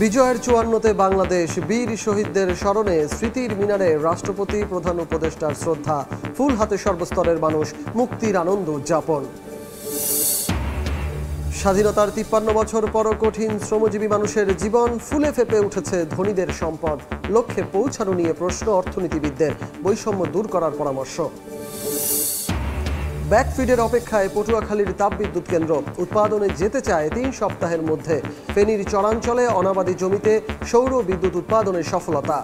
বিজয়ের ৫৪তে বাংলাদেশ, বীর শহীদদের স্মরণে স্মৃতির মিনারে রাষ্ট্রপতি, প্রধান উপদেষ্টার শ্রদ্ধা, ফুল হাতে সর্বস্তরের মানুষ মুক্তির আনন্দ উদযাপন। স্বাধীনতার ৫৩ বছর পরও কঠিন শ্রমজীবী মানুষের জীবন ফুলে ফেপে উঠেছে ধনীদের সম্পদ। লক্ষ্যে পৌঁছানো নিয়ে প্রশ্ন অর্থনীতিবিদদের, বৈষম্য দূর করার পরামর্শ। ব্যাকফিডের অপেক্ষায় পটুয়াখালীর তাপবিদ্যুৎ কেন্দ্র উৎপাদনে যেতে চায় ৩ সপ্তাহের মধ্যে। ফেনীর চরাঞ্চলে অনাবাদী জমিতে সৌর বিদ্যুৎ উৎপাদনের সফলতা।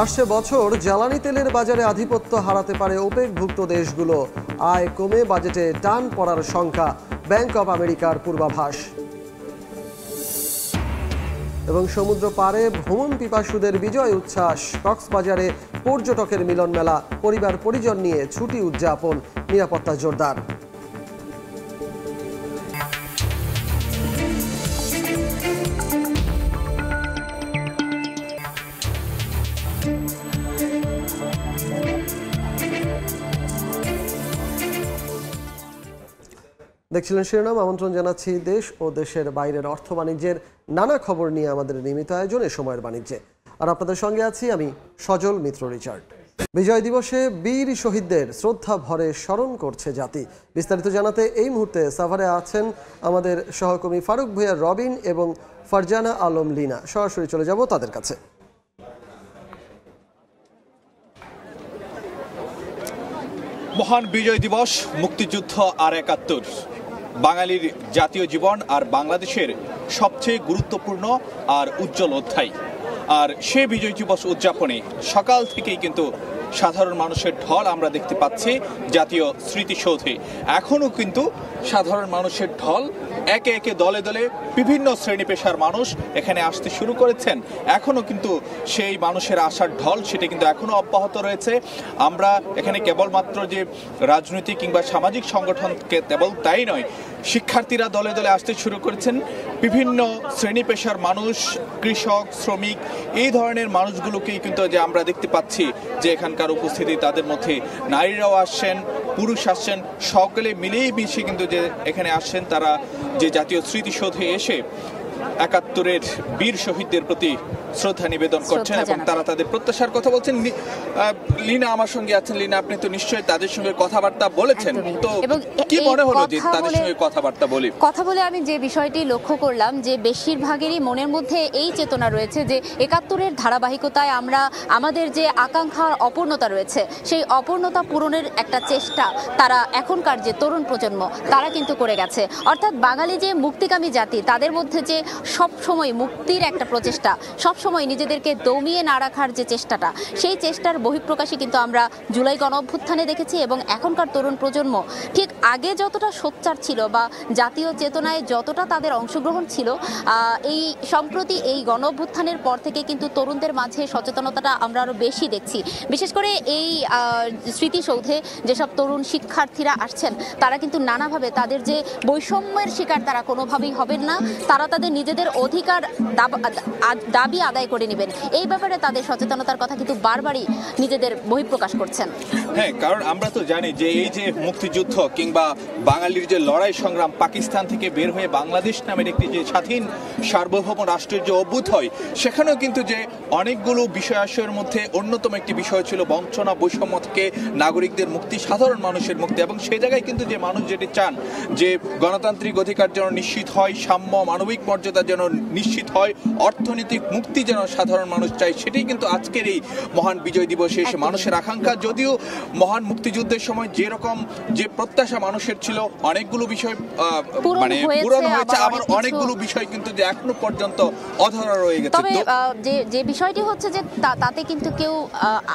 আসছে বছর জ্বালানি তেলের বাজারে আধিপত্য হারাতে পারে ওপেকভুক্ত দেশগুলো। আয় কমে বাজেটে টান পড়ার শঙ্কা, ব্যাংক অব আমেরিকার পূর্বাভাস। এবং সমুদ্র পারে ভ্রমণ পিপাসুদের বিজয় উচ্ছ্বাস। কক্সবাজারে পর্যটকের মিলন মেলা, পরিবার পরিজন নিয়ে ছুটি উদযাপন, নিরাপত্তা জোরদার। দেখছিলেন শিরোনাম। আমন্ত্রণ জানাচ্ছি দেশ ও দেশের বাইরের অর্থ বাণিজ্যের নানা খবর নিয়ে আমাদের নিয়মিত আয়োজন এ সময়ের বাণিজ্যে। আর আপনাদের সঙ্গে আছি আমি সজল মিত্র রিচার্ড। বিজয় দিবসে বীর শহীদদের শ্রদ্ধা ভরে স্মরণ করছে জাতি। বিস্তারিত জানাতে এই মুহূর্তে সাভারে আছেন আমাদের সহকর্মী ফারুক ভূঁইয়া রবিন এবং ফারজানা আলম লিনা। সরাসরি চলে যাব তাদের কাছে। মহান বিজয় দিবস, মুক্তিযুদ্ধ আর ৭১, বাঙালির জাতীয় জীবন আর বাংলাদেশের সবচেয়ে গুরুত্বপূর্ণ আর উজ্জ্বল অধ্যায়। আর সে বিজয় দিবস উদযাপনে সকাল থেকেই কিন্তু সাধারণ মানুষের ঢল আমরা দেখতে পাচ্ছি জাতীয় স্মৃতিসৌধে। এখনও কিন্তু সাধারণ মানুষের ঢল, একে একে দলে দলে বিভিন্ন শ্রেণী পেশার মানুষ এখানে আসতে শুরু করেছেন। এখনও কিন্তু সেই মানুষের আসার ঢল সেটা কিন্তু এখনও অব্যাহত রয়েছে। আমরা এখানে কেবলমাত্র যে রাজনৈতিক কিংবা সামাজিক সংগঠনকে কেবল তাই নয়, শিক্ষার্থীরা দলে দলে আসতে শুরু করেছেন। বিভিন্ন শ্রেণী পেশার মানুষ, কৃষক, শ্রমিক, এই ধরনের মানুষগুলোকেই কিন্তু যে আমরা দেখতে পাচ্ছি যে এখানকার উপস্থিতি, তাদের মধ্যে নারীরাও আসছেন, পুরুষ আসছেন, সকলে মিলেই মিশে কিন্তু যে এখানে আসছেন, তারা যে জাতীয় স্মৃতিসৌধে এসে ৭১-এর বীর শহীদদের প্রতি শ্রদ্ধা নিবেদন করছেন এবং তারা তাদের প্রত্যাশার কথা বলছেন। লিনা আমার সঙ্গে আছেন। লিনা, আপনি তো নিশ্চয়ই তাদের সঙ্গে কথাবার্তা বলেছেন, তো কি মনে হলো যে তাদের সঙ্গে কথাবার্তা বলে আমি যে বিষয়টি লক্ষ্য করলাম যে বেশিরভাগেরই মনের মধ্যে এই চেতনা রয়েছে যে ৭১-এর ধারাবাহিকতায় আমরা আমাদের যে আকাঙ্ক্ষার অপূর্ণতা রয়েছে সেই অপূর্ণতা পূরণের একটা চেষ্টা তারা এখনকার যে তরুণ প্রজন্ম তারা কিন্তু করে গেছে। অর্থাৎ বাঙালি যে মুক্তিকামী জাতি, তাদের মধ্যে যে সব সময় মুক্তির একটা প্রচেষ্টা, সব সময় নিজেদেরকে দমিয়ে না রাখার যে চেষ্টাটা, সেই চেষ্টার বহিঃপ্রকাশই কিন্তু আমরা জুলাই গণঅভ্যুত্থানে দেখেছি। এবং এখনকার তরুণ প্রজন্ম ঠিক আগে যতটা সোচ্চার ছিল বা জাতীয় চেতনায় যতটা তাদের অংশগ্রহণ ছিল, এই সম্প্রতি এই গণঅভ্যুত্থানের পর থেকে কিন্তু তরুণদের মাঝে সচেতনতাটা আমরা আরও বেশি দেখছি। বিশেষ করে এই স্মৃতিসৌধে যেসব তরুণ শিক্ষার্থীরা আসছেন তারা কিন্তু নানাভাবে তাদের যে বৈষম্যের শিকার তারা কোনোভাবেই হবেন না, তারা তাদের নিজেদের অধিকার দাবি আদায় করে নেবেন, এই ব্যাপারে তাদের সচেতনতার কথা কিন্তু বারবারই নিজেদের বহিঃপ্রকাশ করছেন। হ্যাঁ, কারণ আমরা তো জানি যে এই যে মুক্তিযুদ্ধ কিংবা বাঙালির যে লড়াই সংগ্রাম, পাকিস্তান থেকে বের হয়ে বাংলাদেশ নামের একটি যে স্বাধীন সার্বভৌম রাষ্ট্রের যে অভ্যুদয়, সেখানেও কিন্তু যে অনেকগুলো বিষয়াশয়ের মধ্যে অন্যতম একটি বিষয় ছিল বঞ্চনা, বৈষম্য থেকে নাগরিকদের মুক্তি, সাধারণ মানুষের মুক্তি। এবং সেই জায়গায় কিন্তু যে মানুষ যেটি চান যে গণতান্ত্রিক অধিকার যেন নিশ্চিত হয়, সাম্য, মানবিক মর্যাদা যেন নিশ্চিত হয়, অর্থনৈতিক মুক্তি যেন সাধারণ মানুষ চায়, সেটাই কিন্তু আজকের এই মহান বিজয় দিবসে এসে মানুষের আকাঙ্ক্ষা। যদিও মহান মুক্তিযুদ্ধের সময় যেরকম যে প্রত্যাশা মানুষের ছিল, অনেকগুলো বিষয় মানে পূরণ হয়েছে, আবার অনেকগুলো বিষয় কিন্তু যে এখনো পর্যন্ত অধরা রয়ে গেছে। তবে যে বিষয়টি হচ্ছে যে তাতে কিন্তু কেউ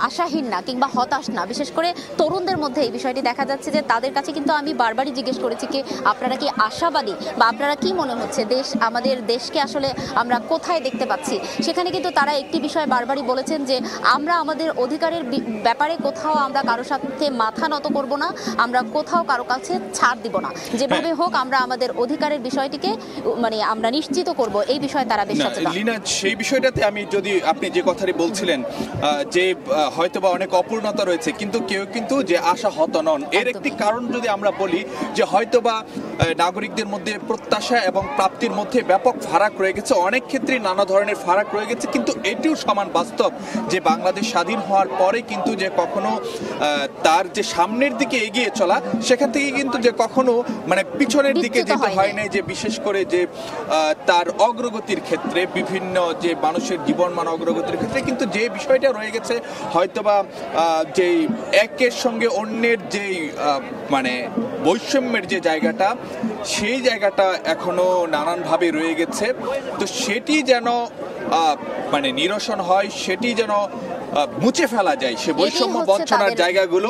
আশাহীন না কিংবা হতাশ না। বিশেষ করে তরুণদের মধ্যে এই বিষয়টি দেখা যাচ্ছে যে তাদের কাছে কিন্তু আমি বারবারই জিজ্ঞেস করেছি কি আপনারা কি আশাবাদী বা আপনারা কি মনে হচ্ছে আমাদের দেশকে আসলে আমরা কোথায় দেখতে পাচ্ছি। সেখানে সেখানে কিন্তু তারা একটি বিষয় বারবারই বলেছেন যে আমরা আমাদের অধিকারের ব্যাপারে কোথাও আমরা কারোর সাথে মাথা নত করব না, আমরা কোথাও কারো কাছে ছাড় দিব না, যেভাবে হোক আমরা আমাদের অধিকারের বিষয়টিকে আমরা নিশ্চিত করব, এই বিষয়ে তারা বেশ সচেতন। লীনা, সেই বিষয়টাতে আমি যদি আপনি যে কথাটি বলছিলেন যে হয়তোবা অনেক অপূর্ণতা রয়েছে, কিন্তু কেউ কিন্তু যে আশাহত নন, এর একটি কারণ যদি আমরা বলি যে হয়তোবা নাগরিকদের মধ্যে প্রত্যাশা এবং প্রাপ্তির মধ্যে ব্যাপক ফারাক রয়ে গেছে, অনেক ক্ষেত্রে নানা ধরনের ফারাক রয়ে গেছে, কিন্তু এটিও সমান বাস্তব যে বাংলাদেশ স্বাধীন হওয়ার পরে কিন্তু যে কখনো তার যে সামনের দিকে এগিয়ে চলা, সেখান থেকে কিন্তু যে কখনো পিছনের দিকে যেতে হয় না, যে বিশেষ করে যে তার অগ্রগতির ক্ষেত্রে বিভিন্ন যে মানুষের জীবনমান অগ্রগতির ক্ষেত্রে কিন্তু যে বিষয়টা রয়ে গেছে, হয়তোবা যে একের সঙ্গে অন্যের যেই বৈষম্যের যে জায়গাটা, সেই জায়গাটা এখনো নানানভাবে রয়ে গেছে। তো সেটি যেন নিরসন হয়, সেটি যেন মুছে ফেলা যায়, সে বৈষম্য বঞ্চনার জায়গাগুলো,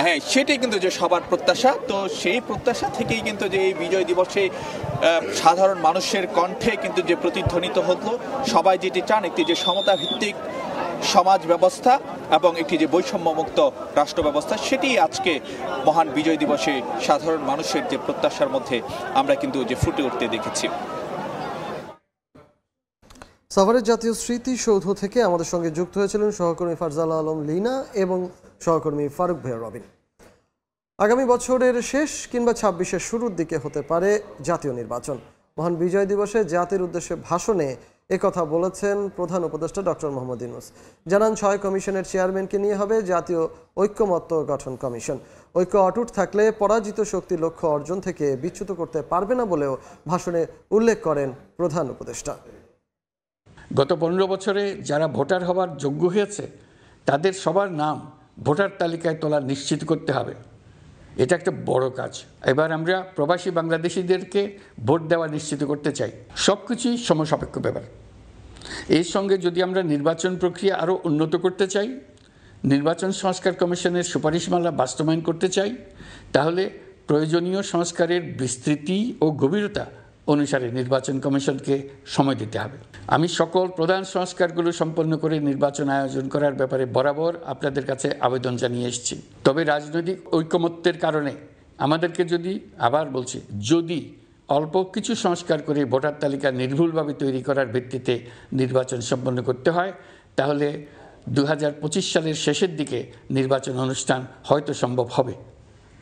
হ্যাঁ, সেটাই কিন্তু যে সবার প্রত্যাশা। তো সেই প্রত্যাশা থেকেই কিন্তু যে এই বিজয় দিবসে সাধারণ মানুষের কণ্ঠে কিন্তু যে প্রতিধ্বনিত হতো, সবাই যেটি চান একটি যে সমতা ভিত্তিক সমাজ ব্যবস্থা এবং একটি যে বৈষম্যমুক্ত রাষ্ট্র ব্যবস্থা, সেটি আজকে মহান বিজয় দিবসে সাধারণ মানুষের যে প্রত্যাশার মধ্যে আমরা কিন্তু যে ফুটে উঠতে দেখেছি। সাভারের জাতীয় স্মৃতিসৌধ থেকে আমাদের সঙ্গে যুক্ত হয়েছিলেন সহকর্মী ফারজানা আলম লীনা এবং সহকর্মী ফারুক ভাইয়া রবিন। আগামী বছরের শেষ কিংবা 26-এর শুরুর দিকে হতে পারে জাতীয় নির্বাচন। মহান বিজয় দিবসে জাতির উদ্দেশ্যে ভাষণে একথা বলেছেন প্রধান উপদেষ্টা ডক্টর মোহাম্মদ ইউনূস। জানান 6 কমিশনের চেয়ারম্যানকে নিয়ে হবে জাতীয় ঐক্যমত্য গঠন কমিশন। ঐক্য অটুট থাকলে পরাজিত শক্তি লক্ষ্য অর্জন থেকে বিচ্যুত করতে পারবে না বলেও ভাষণে উল্লেখ করেন প্রধান উপদেষ্টা। গত 15 বছরে যারা ভোটার হওয়ার যোগ্য হয়েছে তাদের সবার নাম ভোটার তালিকায় তোলা নিশ্চিত করতে হবে। এটা একটা বড় কাজ। এবার আমরা প্রবাসী বাংলাদেশিদেরকে ভোট দেওয়া নিশ্চিত করতে চাই। সব কিছুই সমসাপেক্ষ ব্যাপার। এর সঙ্গে যদি আমরা নির্বাচন প্রক্রিয়া আরও উন্নত করতে চাই, নির্বাচন সংস্কার কমিশনের সুপারিশমালা বাস্তবায়ন করতে চাই, তাহলে প্রয়োজনীয় সংস্কারের বিস্তৃতি ও গভীরতা অনুসারে নির্বাচন কমিশনকে সময় দিতে হবে। আমি সকল প্রধান সংস্কারগুলো সম্পন্ন করে নির্বাচন আয়োজন করার ব্যাপারে বরাবর আপনাদের কাছে আবেদন জানিয়ে এসেছি। তবে রাজনৈতিক ঐকমত্যের কারণে আমাদেরকে যদি অল্প কিছু সংস্কার করে ভোটার তালিকা নির্ভুলভাবে তৈরি করার ভিত্তিতে নির্বাচন সম্পন্ন করতে হয়, তাহলে 2025 সালের শেষের দিকে নির্বাচন অনুষ্ঠান হয়তো সম্ভব হবে।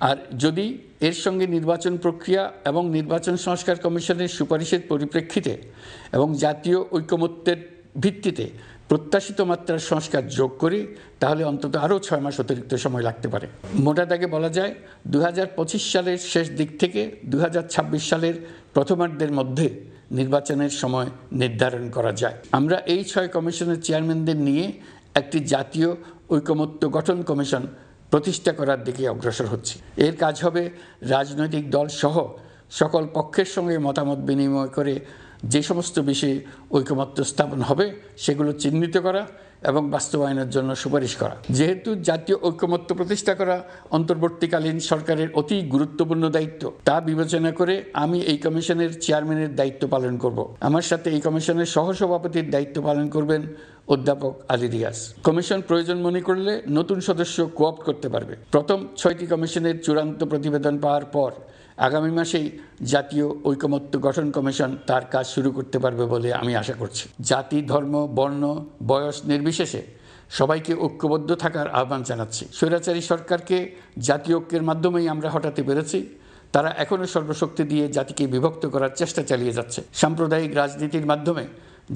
আর যদি এর সঙ্গে নির্বাচন প্রক্রিয়া এবং নির্বাচন সংস্কার কমিশনের সুপারিশের পরিপ্রেক্ষিতে এবং জাতীয় ঐকমত্যের ভিত্তিতে প্রত্যাশিত মাত্রার সংস্কার যোগ করি, তাহলে অন্তত আরও 6 মাস অতিরিক্ত সময় লাগতে পারে। মোটা দাগে বলা যায় 2025 সালের শেষ দিক থেকে 2026 সালের প্রথমার্ধের মধ্যে নির্বাচনের সময় নির্ধারণ করা যায়। আমরা এই 6 কমিশনের চেয়ারম্যানদের নিয়ে একটি জাতীয় ঐকমত্য গঠন কমিশন প্রতিষ্ঠা করার দিকে অগ্রসর হচ্ছে। এর কাজ হবে রাজনৈতিক দল সহ সকল পক্ষের সঙ্গে মতামত বিনিময় করে যে সমস্ত বিষয়ে ঐকমত্য স্থাপন হবে সেগুলো চিহ্নিত করা এবং বাস্তবায়নের জন্য সুপারিশ করা। যেহেতু জাতীয় ঐকমত্য প্রতিষ্ঠা করা অন্তর্বর্তীকালীন সরকারের অতি গুরুত্বপূর্ণ দায়িত্ব, তা বিবেচনা করে আমি এই কমিশনের চেয়ারম্যানের দায়িত্ব পালন করব। আমার সাথে এই কমিশনের সহসভাপতির দায়িত্ব পালন করবেন অধ্যাপক আলী রিয়াজ। কমিশন প্রয়োজন মনে করলে নতুন সদস্য কোঅপ্ট করতে পারবে। প্রথম 6টি কমিশনের চূড়ান্ত প্রতিবেদন পাওয়ার পর আগামী মাসেই জাতীয় ঐকমত্য গঠন কমিশন তার কাজ শুরু করতে পারবে বলে আমি আশা করছি। জাতি, ধর্ম, বর্ণ, বয়স নির্বিশেষে সবাইকে ঐক্যবদ্ধ থাকার আহ্বান জানাচ্ছি। স্বৈরাচারী সরকারকে জাতীয় ঐক্যের মাধ্যমেই আমরা হটাতে পেরেছি। তারা এখনও সর্বশক্তি দিয়ে জাতিকে বিভক্ত করার চেষ্টা চালিয়ে যাচ্ছে। সাম্প্রদায়িক রাজনীতির মাধ্যমে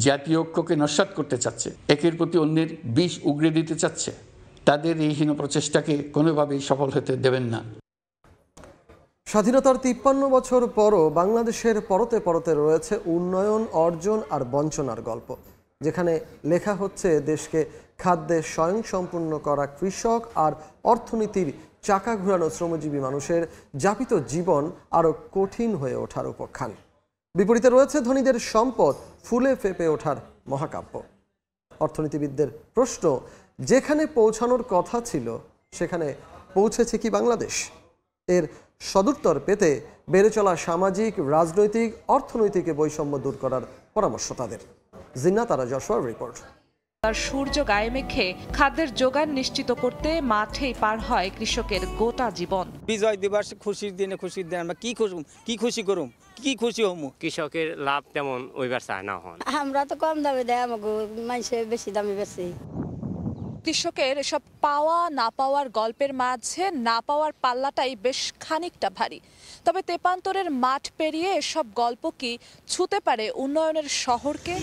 জাতীয় ঐক্যকে নস্যাৎ করতে চাচ্ছে, একের প্রতি অন্যের বিষ উগড়ে দিতে চাচ্ছে। তাদের এই হীন প্রচেষ্টাকে কোনোভাবেই সফল হতে দেবেন না। স্বাধীনতার 53 বছর পরও বাংলাদেশের পরতে পরতে রয়েছে উন্নয়ন, অর্জন আর বঞ্চনার গল্প, যেখানে লেখা হচ্ছে দেশকে খাদ্যে স্বয়ংসম্পূর্ণ করা কৃষক আর অর্থনীতির চাকা ঘুরানো শ্রমজীবী মানুষের যাপিত জীবন আরও কঠিন হয়ে ওঠার উপখ্যান। বিপরীতে রয়েছে ধনীদের সম্পদ ফুলে ফেপে ওঠার মহাকাব্য। অর্থনীতিবিদদের প্রশ্ন, যেখানে পৌঁছানোর কথা ছিল সেখানে পৌঁছেছে কি বাংলাদেশ? এর সদুত্তর পেতে বেড়ে চলা সামাজিক, রাজনৈতিক, অর্থনৈতিক বৈষম্য দূর করার পরামর্শ তাদের। জিন্না তারা যশোয়ার রিপোর্ট। তার সূর্য গায়ে মেখে খাদ্যের যোগান নিশ্চিত করতে মাঠেই পার হয় কৃষকের গোটা জীবন। বিজয় দিবস খুশির দিনে আমরা কি খুশি করুম, কি খুশি হমু। কৃষকের লাভ তেমন ওইবার চায় না হন। আমরা তো কম দামে দেয়, আমাকে মানুষে বেশি দামে বেশি। কৃষকের এসব পাওয়া না পাওয়ার গল্পের মাঝে না পাওয়ার পাল্লাটাই বেশ খানিকটা ভারী। তবে তেপান্তরের মাঠ পেরিয়ে এসব গল্প কি ছুঁতে পারে উন্নয়নের শহরকে?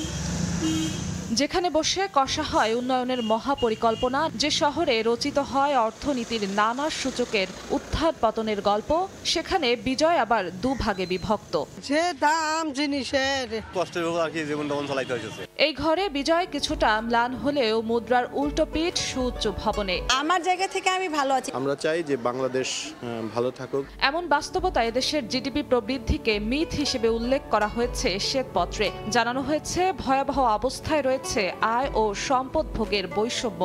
যেখানে বসে কষা হয় উন্নয়নের মহাপরিকল্পনা, যে শহরে রচিত হয় অর্থনীতির নানা সূচকের উত্থান পতনের গল্প, সেখানে বিজয় আবার দুভাগে বিভক্ত। যে দাম জিনিসের কষ্টের উপর আর কি জীবনযাপন চালাইতে হয়েছে। এই ঘরে বিজয় কিছুটা ম্লান হলেও মুদ্রার উল্টো পিঠ সুউচ্চ ভবনে। আমার জায়গা থেকে আমি ভালো আছি। আমরা চাই যে বাংলাদেশ ভালো থাকুক। এমন বাস্তবতায় দেশের জিডিপি প্রবৃদ্ধিকে মিথ হিসেবে উল্লেখ করা হয়েছে শ্বেতপত্রে। জানানো হয়েছে ভয়াবহ অবস্থায় রয়েছে আয় ও সম্পদ ভোগের বৈষম্য।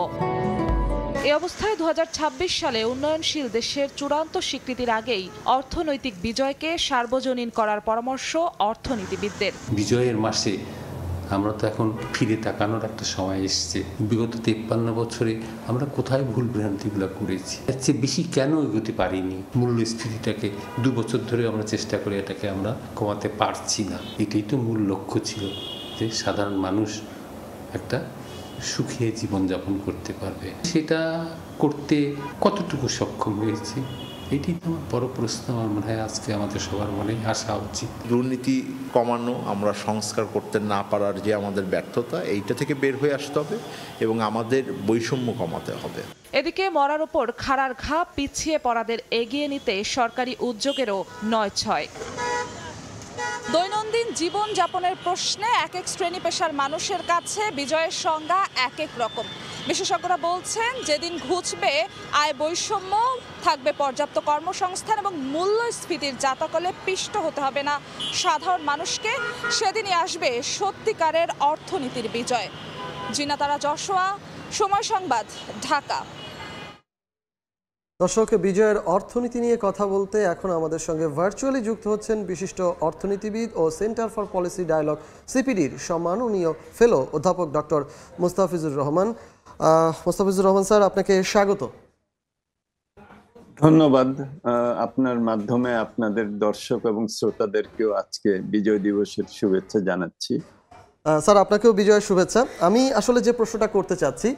এ অবস্থায় 2026 সালে উন্নয়নশীল দেশের চূড়ান্ত স্বীকৃতির আগেই অর্থনৈতিক বিজয়কে সার্বজনীন করার পরামর্শ অর্থনীতিবিদদের। বিজয়ের মাসে আমরা তো এখন ফিরে তাকানোর একটা সময় এসছে। বিগত 53 বছরে আমরা কোথায় ভুল ভ্রান্তিগুলো করেছি, এর চেয়ে বেশি কেন এগোতে পারিনি? মূল্যস্ফীতিটাকে 2 বছর ধরে আমরা চেষ্টা করে এটাকে আমরা কমাতে পারছি না। এটাই তো মূল লক্ষ্য ছিল, যে সাধারণ মানুষ একটা সুখী জীবনযাপন করতে পারবে। সেটা করতে কতটুকু সক্ষম হয়েছে, এটি তো বড় প্রশ্ন। আমার মনে হয় আজকে আমাদের সবার মনে আসা উচিত। দুর্নীতি কমানো, আমরা সংস্কার করতে না পারার যে আমাদের ব্যর্থতা, এইটা থেকে বের হয়ে আসতে হবে এবং আমাদের বৈষম্য কমাতে হবে। এদিকে মরার ওপর খাড়ার ঘা, পিছিয়ে পড়াদের এগিয়ে নিতে সরকারি উদ্যোগেরও নয় ছয়। দৈনন্দিন জীবন যাপনের প্রশ্নে এক এক শ্রেণী পেশার মানুষের কাছে বিজয়ের সংজ্ঞা এক এক রকম। বিশেষজ্ঞরা বলছেন, যেদিন ঘুচবে আয় বৈষম্য, থাকবে পর্যাপ্ত কর্মসংস্থান এবং মূল্যস্ফীতির জাতাকলে পিষ্ট হতে হবে না সাধারণ মানুষকে, সেদিনই আসবে সত্যিকারের অর্থনীতির বিজয়। জিনা তারা যশোয়া, সময় সংবাদ, ঢাকা। দর্শক, বিজয়ের অর্থনীতি নিয়ে কথা বলতে এখন আমাদের সঙ্গে ভার্চুয়ালি যুক্ত হচ্ছেন বিশিষ্ট অর্থনীতিবিদ ও সেন্টার ফর পলিসি ডায়ালগ সিপিডির সম্মাননীয় ফেলো অধ্যাপক ডক্টর মোস্তাফিজুর রহমান। মোস্তাফিজুর রহমান স্যার, আপনাকে স্বাগত। ধন্যবাদ। আপনার মাধ্যমে আপনাদের দর্শক এবং শ্রোতাদেরকেও আজকে বিজয় দিবসের শুভেচ্ছা জানাচ্ছি। স্যার, আপনাকেও বিজয়ের শুভেচ্ছা। আমি আসলে যে প্রশ্নটা করতে চাচ্ছি,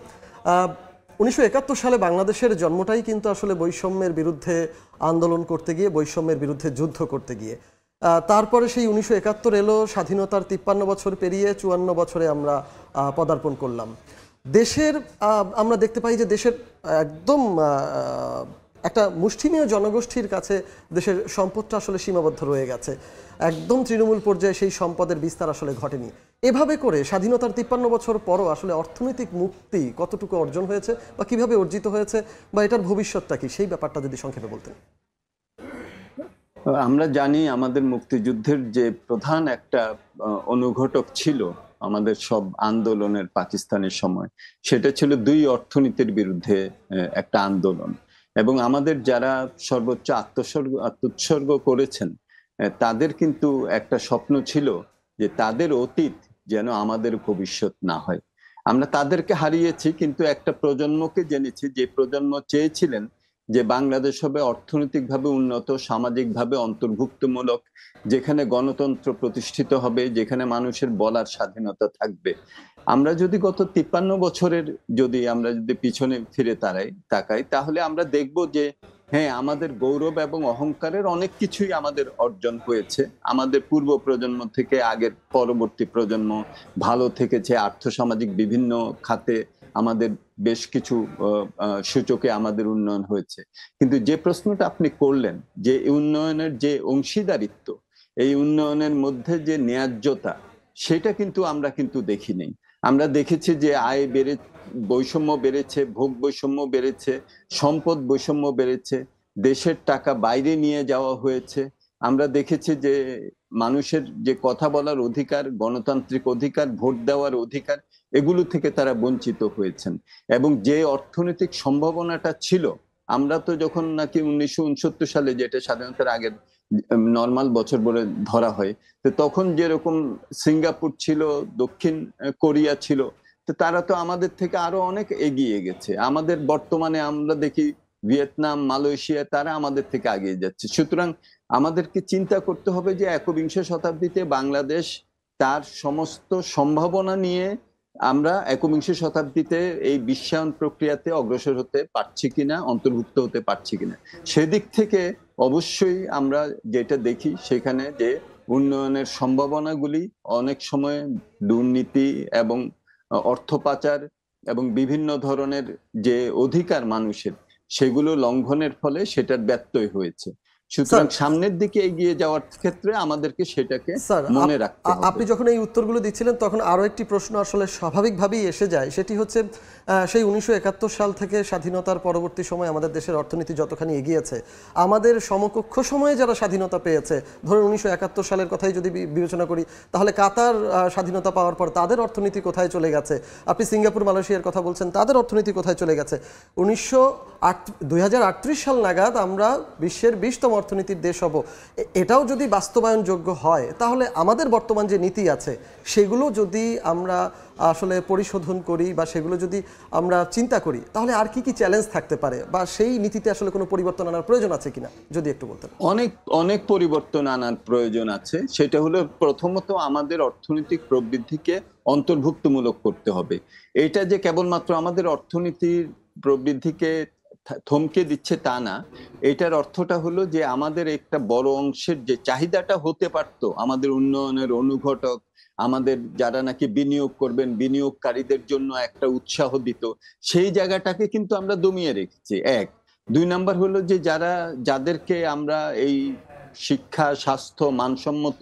1971 সালে বাংলাদেশের জন্মটাই কিন্তু আসলে বৈষম্যের বিরুদ্ধে আন্দোলন করতে গিয়ে, বৈষম্যের বিরুদ্ধে যুদ্ধ করতে গিয়ে। তারপরে সেই 1971 এলো, স্বাধীনতার 53 বছর পেরিয়ে 54 বছরে আমরা পদার্পণ করলাম। দেশের আমরা দেখতে পাই যে দেশের একদম একটা মুষ্টিমেয় জনগোষ্ঠীর কাছে দেশের সম্পদটা আসলে সীমাবদ্ধ রয়ে গেছে। একদম তৃণমূল পর্যায়ে সেই সম্পদের বিস্তার আসলে ঘটেনি। এভাবে করে স্বাধীনতার 53 বছর পরও আসলে অর্থনৈতিক মুক্তি কতটুকু অর্জন হয়েছে বা কিভাবে অর্জিত হয়েছে, বা এটার ভবিষ্যৎটা কি, সেই ব্যাপারটা যদি সংক্ষেপে বলতেন। আমরা জানি আমাদের মুক্তিযুদ্ধের যে প্রধান একটা অনুঘটক ছিল আমাদের সব আন্দোলনের পাকিস্তানের সময়, সেটা ছিল 2 অর্থনীতির বিরুদ্ধে একটা আন্দোলন। এবং আমাদের যারা সর্বোচ্চ আত্মোৎসর্গ করেছেন, তাদের কিন্তু একটা স্বপ্ন ছিল যে তাদের অতীত যেন আমাদের ভবিষ্যৎ না হয়। আমরা তাদেরকে হারিয়েছি, কিন্তু একটা প্রজন্মকে জেনেছি যে প্রজন্ম চেয়েছিলেন যে বাংলাদেশ হবে অর্থনৈতিকভাবে উন্নত, সামাজিকভাবে অন্তর্ভুক্তমূলক, যেখানে গণতন্ত্র প্রতিষ্ঠিত হবে, যেখানে মানুষের বলার স্বাধীনতা থাকবে। আমরা যদি গত 53 বছরের আমরা যদি পিছনে ফিরে তাকাই, তাহলে আমরা দেখব যে হ্যাঁ, আমাদের গৌরব এবং অহংকারের অনেক কিছুই আমাদের অর্জন হয়েছে। আমাদের পূর্ব প্রজন্ম থেকে আগের পরবর্তী প্রজন্ম ভালো থেকেছে, আর্থসামাজিক বিভিন্ন খাতে আমাদের বেশ কিছু সূচকে আমাদের উন্নয়ন হয়েছে। কিন্তু যে প্রশ্নটা আপনি করলেন, যে উন্নয়নের যে অংশীদারিত্ব, এই উন্নয়নের মধ্যে যে ন্যায্যতা, সেটা কিন্তু আমরা দেখিনি। আমরা দেখেছি যে আয় বৈষম্য বেড়েছে, ভোগ বৈষম্য বেড়েছে, সম্পদ বৈষম্য বেড়েছে, দেশের টাকা বাইরে নিয়ে যাওয়া হয়েছে। আমরা দেখেছি যে মানুষের যে কথা বলার অধিকার, গণতান্ত্রিক অধিকার, ভোট দেওয়ার অধিকার, এগুলো থেকে তারা বঞ্চিত হয়েছেন। এবং যে অর্থনৈতিক সম্ভাবনাটা ছিল, আমরা তো যখন নাকি 1969 সালে, যেটা স্বাধীনতার আগের নর্মাল বছর বলে ধরা হয়। তো তখন যেরকম সিঙ্গাপুর ছিল, দক্ষিণ কোরিয়া ছিল, তো তারা তো আমাদের থেকে আরো অনেক এগিয়ে গেছে। আমাদের বর্তমানে আমরা দেখি ভিয়েতনাম, মালয়েশিয়া, তারা আমাদের থেকে এগিয়ে যাচ্ছে। সুতরাং আমাদেরকে চিন্তা করতে হবে যে একবিংশ শতাব্দীতে বাংলাদেশ তার সমস্ত সম্ভাবনা নিয়ে আমরা একবিংশ শতাব্দীতে এই বিশ্বায়ন প্রক্রিয়াতে অগ্রসর হতে পারছি কিনা, অন্তর্ভুক্ত হতে পারছি কিনা। সেদিক থেকে অবশ্যই আমরা যেটা দেখি সেখানে যে উন্নয়নের সম্ভাবনাগুলি অনেক সময় দুর্নীতি এবং অর্থ পাচার এবং বিভিন্ন ধরনের যে অধিকার মানুষের, সেগুলো লঙ্ঘনের ফলে সেটার ব্যত্যয় হয়েছে। সুতরাং সামনের দিকে এগিয়ে যাওয়ার ক্ষেত্রে আমাদেরকে সেটাকে মনে রাখতে হবে। আপনি যখন এই উত্তরগুলো দিচ্ছিলেন তখন আরো একটি প্রশ্ন আসলে স্বাভাবিকভাবেই এসে যায়, সেটি হচ্ছে সেই 1971 সাল থেকে স্বাধীনতার পরবর্তী সময় আমাদের দেশের অর্থনীতি যতখানি এগিয়েছে, আমাদের সমকক্ষ সময়ে যারা স্বাধীনতা পেয়েছে, ধরুন 1971 সালের কথাই যদি বিবেচনা করি, তাহলে কাতার স্বাধীনতা পাওয়ার পর তাদের অর্থনীতি কোথায় চলে গেছে? আপনি সিঙ্গাপুর, মালয়েশিয়ার কথা বলছেন, তাদের অর্থনীতি কোথায় চলে গেছে? 2038 সাল নাগাদ আমরা বিশ্বের 20তম অর্থনীতির দেশ হব। এটাও যদি বাস্তবায়নযোগ্য হয়, তাহলে আমাদের বর্তমান যে নীতি আছে সেগুলো যদি আমরা আসলে পরিশোধন করি বা সেগুলো যদি আমরা চিন্তা করি, তাহলে আর কি কি চ্যালেঞ্জ থাকতে পারে, বা সেই নীতিতে আসলে কোনো পরিবর্তন আনার প্রয়োজন আছে কিনা যদি একটু বলতেন। অনেক পরিবর্তন আনার প্রয়োজন আছে। সেটা হলো প্রথমত আমাদের অর্থনৈতিক প্রবৃদ্ধিকে অন্তর্ভুক্তমূলক করতে হবে। এটা যে কেবলমাত্র আমাদের অর্থনীতির প্রবৃদ্ধিকে থমকে দিচ্ছে তা না, এটার অর্থটা হলো যে আমাদের একটা বড় অংশের যে চাহিদাটা হতে পারত আমাদের উন্নয়নের অনুঘটক, আমাদের যারা নাকি বিনিয়োগ করবেন, বিনিয়োগকারীদের জন্য একটা উৎসাহ দিত, সেই জায়গাটাকে কিন্তু আমরা দমিয়ে রেখেছি। এক। 2 নাম্বার হলো যে যাদেরকে আমরা এই শিক্ষা, স্বাস্থ্য, মানসম্মত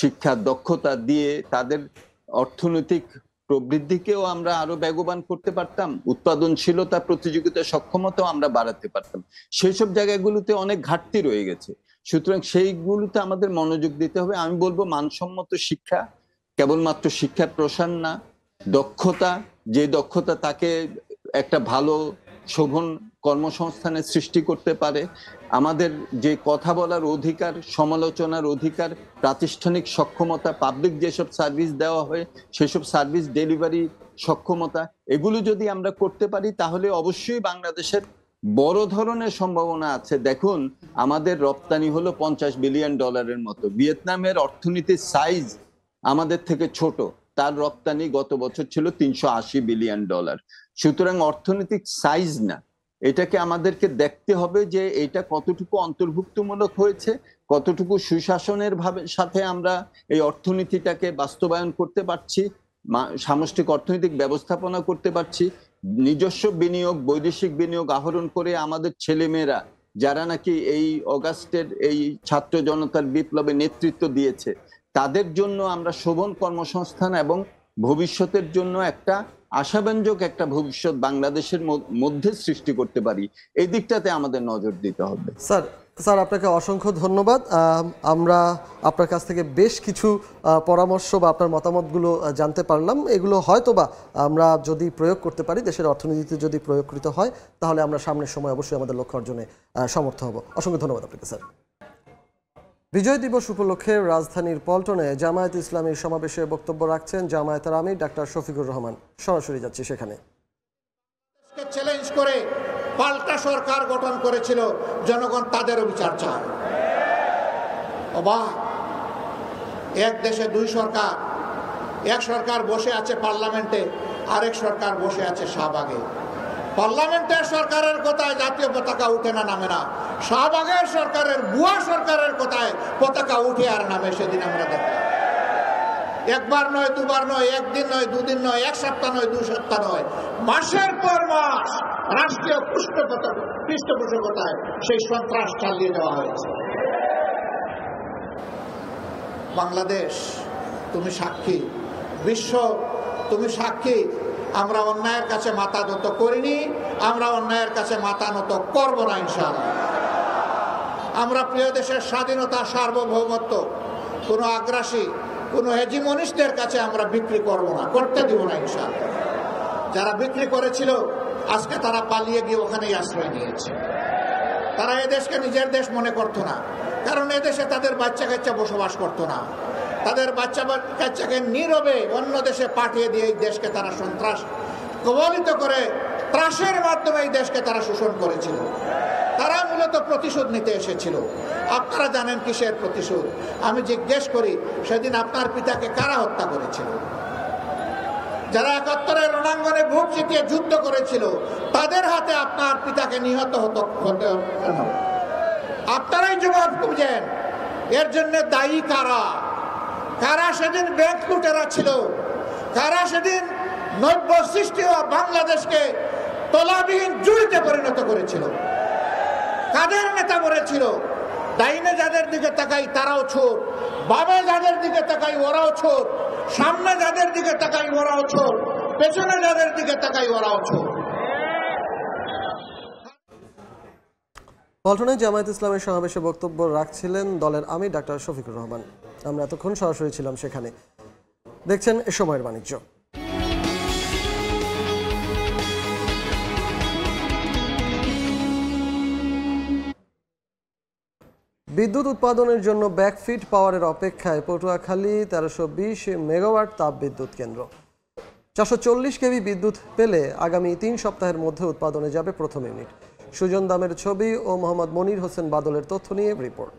শিক্ষা, দক্ষতা দিয়ে তাদের অর্থনৈতিক প্রবৃদ্ধিকেও আমরা আরো বেগবান করতে পারতাম, উৎপাদনশীলতা, প্রতিযোগিতা সক্ষমতাও আমরা বাড়াতে পারতাম। সেই সব জায়গাগুলোতে অনেক ঘাটতি রয়ে গেছে। সুতরাং সেইগুলোতে আমাদের মনোযোগ দিতে হবে। আমি বলবো মানসম্মত শিক্ষা, কেবলমাত্র শিক্ষার প্রসার না, দক্ষতা, যে দক্ষতা তাকে একটা ভালো শোভন কর্মসংস্থানের সৃষ্টি করতে পারে, আমাদের যে কথা বলার অধিকার, সমালোচনার অধিকার, প্রাতিষ্ঠানিক সক্ষমতা, পাবলিক যেসব সার্ভিস দেওয়া হয় সেসব সার্ভিস ডেলিভারি সক্ষমতা, এগুলো যদি আমরা করতে পারি তাহলে অবশ্যই বাংলাদেশের বড় ধরনের সম্ভাবনা আছে। দেখুন, আমাদের রপ্তানি হলো $50 বিলিয়ন মতো। ভিয়েতনামের অর্থনীতির সাইজ আমাদের থেকে ছোট, তার রপ্তানি গত বছর ছিল $380 বিলিয়ন। সুতরাং অর্থনৈতিক সাইজ না, এটাকে আমাদেরকে দেখতে হবে যে এটা কতটুকু অন্তর্ভুক্তমূলক হয়েছে, কতটুকু সুশাসনের সাথে আমরা এই অর্থনীতিটাকে বাস্তবায়ন করতে পারছি, সামষ্টিক অর্থনৈতিক ব্যবস্থাপনা করতে পারছি, নিজস্ব বিনিয়োগ, বৈদেশিক বিনিয়োগ আহরণ করে আমাদের ছেলেমেয়েরা যারা নাকি এই অগাস্টের এই ছাত্র জনতার বিপ্লবে নেতৃত্ব দিয়েছে, তাদের জন্য আমরা শোভন কর্মসংস্থান এবং ভবিষ্যতের জন্য একটা আশাব্যঞ্জক একটা ভবিষ্যৎ বাংলাদেশের মধ্যে সৃষ্টি করতে পারি, এই দিকটাতে আমাদের নজর দিতে হবে। স্যার আপনাকে অসংখ্য ধন্যবাদ। আমরা আপনার কাছ থেকে বেশ কিছু পরামর্শ বা আপনার মতামতগুলো জানতে পারলাম। এগুলো হয়তোবা আমরা যদি প্রয়োগ করতে পারি, দেশের অর্থনীতিতে যদি প্রয়োগকৃত হয়, তাহলে আমরা সামনের সময় অবশ্যই আমাদের লক্ষ্য অর্জনে সমর্থ হব। অসংখ্য ধন্যবাদ আপনাকে স্যার। বিজয় দিবস উপলক্ষে রাজধানীর পল্টনে জামায়াত ইসলামীর সমাবেশে বক্তব্য রাখছেন জামায়াতের আমির ডাক্তার শফিকুর রহমান। সরাসরি যাচ্ছি সেখানে। চ্যালেঞ্জ করে পাল্টা সরকার গঠন করেছিল, জনগণ তাদেরও বিচার চায়। অবাক, এক দেশে দুই সরকার, এক সরকার বসে আছে পার্লামেন্টে, আরেক সরকার বসে আছে শাহবাগে। পার্লামেন্টের সরকারের কথায় জাতীয় পতাকা উঠে না, নামে না। শাহবাগের সরকারের, বুয়া সরকারের কথায় পতাকা উঠে আর নামে। সেদিন আমরা দেখলাম একবার নয়, দুবার নয়, একদিন নয়, দুদিন নয়, এক সপ্তাহ নয়, 2 সপ্তাহ নয়, মাসের পর মাস রাষ্ট্রীয় পৃষ্ঠপোষকতায় সেই সন্ত্রাস চালিয়ে দেওয়া হয়েছে। বাংলাদেশ তুমি সাক্ষী, বিশ্ব তুমি সাক্ষী। আমরা অন্যায়ের কাছে মাথা নত করিনি, আমরা অন্যায়ের কাছে মাথা নত করব না ইনশাআল্লাহ। আমরা প্রিয় দেশের স্বাধীনতা, সার্বভৌমত্ব কোনো আগ্রাসী, কোনো হেজিমনিস্টদের কাছে আমরা বিক্রি করব না, করতে দিব না ইনশাআল্লাহ। যারা বিক্রি করেছিল আজকে তারা পালিয়ে গিয়ে ওখানেই আশ্রয় নিয়েছে। তারা এদেশকে নিজের দেশ মনে করতো না, কারণ এদেশে তাদের বাচ্চা কাচ্চা বসবাস করতো না। তাদের বাচ্চা কাচ্চাকে নীরবে অন্য দেশে পাঠিয়ে দিয়ে এই দেশকে তারা সন্ত্রাস কবলিত করে ত্রাসের মাধ্যমে এই দেশকে তারা শোষণ করেছিল। তারা মূলত প্রতিশোধ নিতে এসেছিল। আপনারা জানেন কিসের প্রতিশোধ? আমি জিজ্ঞেস করি, সেদিন আপনার পিতাকে কারা হত্যা করেছিল? যারা ৭১-এর রণাঙ্গনে বুক চিতিয়ে যুদ্ধ করেছিল তাদের হাতে আপনার পিতাকে নিহত হতে কেন? আপনারাই জবাব খুঁজেন। এর জন্য দায়ী কারা? কারা সেদিন ব্যাংক লুটেরা ছিল? কারা সেদিন নব্য সৃষ্টি হওয়া বাংলাদেশকে তলাবিহীন জুড়িতে পরিণত করেছিল? কাদের নেতা বলেছিল ডাইনে যাদের দিকে তাকাই তারাও ছোট, বামে যাদের দিকে তাকাই ওরাও ছোট, সামনে যাদের দিকে তাকাই ওরাও ছোট, পেছনে যাদের দিকে তাকাই ওরাও ছোট। পল্টনে জামায়াত ইসলামের সমাবেশে বক্তব্য রাখছিলেন দলের আমির ডাক্তার শফিকুর রহমান। আমরা এতক্ষণ সরাসরি ছিলাম সেখানে। দেখছেন এ সময়ের বাণিজ্য। বিদ্যুৎ উৎপাদনের জন্য ব্যাকফিট পাওয়ারের অপেক্ষায় পটুয়াখালী ১৩২০ মেগাওয়াট তাপ বিদ্যুৎ কেন্দ্র। ৪৪০ কেভি বিদ্যুৎ পেলে আগামী ৩ সপ্তাহের মধ্যে উৎপাদনে যাবে প্রথম ইউনিট। সুজন দামের ছবি ও মোহাম্মদ মনির হোসেন বাদলের তথ্য নিয়ে রিপোর্ট।